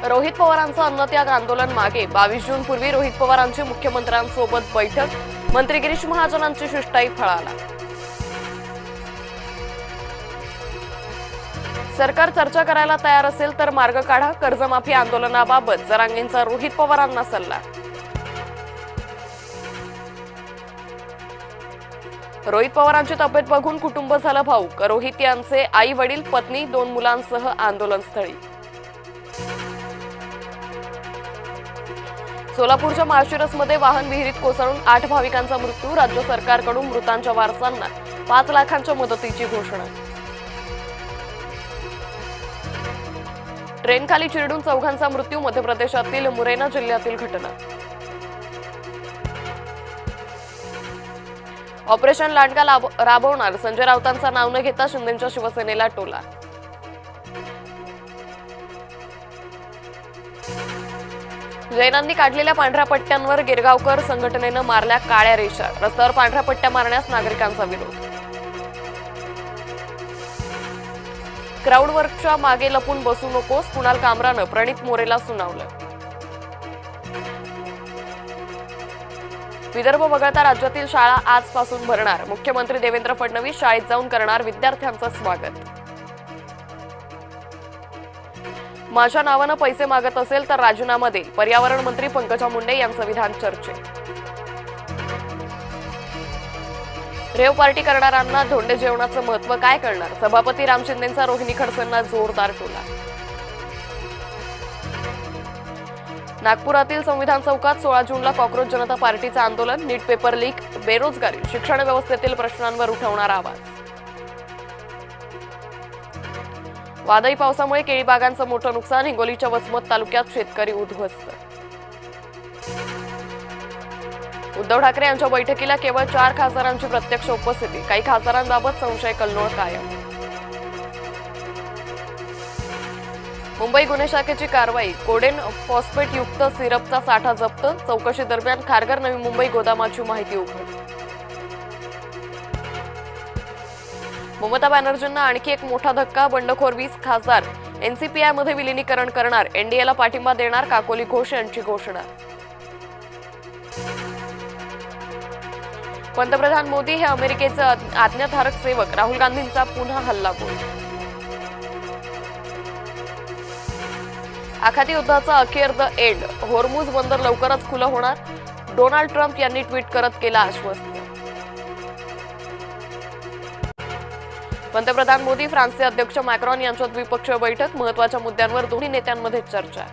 रोहित पवारांचं अन्नत्याग आंदोलन मागे 22 जून पूर्वी रोहित पवारांची मुख्यमंत्र्यांसोबत बैठक, मंत्री गिरीश महाजनांची शिष्टाई फळाला। सरकार चर्चा करायला तयार असेल तर मार्ग काढा, कर्जमाफी आंदोलनाबाबत जरांगेंचा रोहित पवारांना सल्ला। रोहित पवारांची तब्येत बघून कुटुंब झालं भाऊक, रोहित यांचे आई वडील पत्नी 2 मुलांसह आंदोलनस्थळी। सोलापूरच्या माळशिरसमध्ये वाहन विहिरीत कोसळून 8 भाविकांचा मृत्यू, राज्य सरकारकडून मृतांच्या वारसांना 5 लाखांच्या मदतीची घोषणा। ट्रेनखाली चिरडून 4घांचा मृत्यू, मध्य प्रदेशातील मुरैना जिल्ह्यातील घटना। ऑपरेशन लांडगा राबवणार, संजय राऊतांचं नाव न घेता शिंदेंच्या शिवसेनेला टोला। जैनांनी काढलेल्या पांढऱ्या पट्ट्यांवर गिरगावकर संघटनेनं मारल्या काळ्या रेषा, रस्त्यावर पांढऱ्या पट्ट्या मारण्यास नागरिकांचा विरोध। क्राऊड वर्कच्या मागे लपून बसू नकोस, कुणाल कामरानं प्रणित मोरेला सुनावलं। विदर्भ वगळता राज्यातील शाळा आजपासून भरणार, मुख्यमंत्री देवेंद्र फडणवीस शाळेत जाऊन करणार विद्यार्थ्यांचं स्वागत। माझ्या नावानं पैसे मागत असेल तर राजीनामा देईल, पर्यावरण मंत्री पंकजा मुंडे यांचं विधान चर्चेत। रेव पार्टी करणाऱ्यांना धोंडे जेवणाचं महत्त्व काय कळणार, सभापती राम शिंदेंचा रोहिणी खडसेंना जोरदार टोला। नागपुरातील संविधान चौकात 16 जूनला कॉक्रोच जनता पार्टीचं आंदोलन, नीट पेपर लीक, बेरोजगारी, शिक्षण व्यवस्थेतील प्रश्नांवर उठवणार आवाज। वादळी पावसामुळे केळी बागांचं मोठं नुकसान, हिंगोलीच्या वसमत तालुक्यात शेतकरी उद्ध्वस्त। उद्धव ठाकरे यांच्या बैठकीला केवळ 4 खासदारांची प्रत्यक्ष उपस्थिती, काही खासदारांबाबत संशय कल्लोळ कायम। मुंबई गुन्हे शाखेची कारवाई, कोडेन फॉस्फेट युक्त सिरपचा साठा जप्त, चौकशी दरम्यान खारघर नवी मुंबई गोदामाची माहिती उघड। ममता बॅनर्जींना आणखी एक मोठा धक्का, बंडखोर 20 खासदार एनसीपीआय मध्ये विलीनीकरण करणार, एनडीएला पाठिंबा देणार, काकोली घोष यांची घोषणा। पंतप्रधान मोदी हे अमेरिकेचे आज्ञाधारक सेवक, राहुल गांधींचा पुन्हा हल्लाबोल। आखाती युद्धाचा अखेर द एंड, होर्मुझ बंदर लवकरच खुलं होणार, डोनाल्ड ट्रम्प यांनी ट्विट करत केला आश्वस्त। पंतप्रधान मोदी फ्रान्सचे अध्यक्ष मॅक्रॉन यांच्यात द्विपक्षीय बैठक, महत्त्वाच्या मुद्द्यांवर दोन्ही नेत्यांमध्ये चर्चा।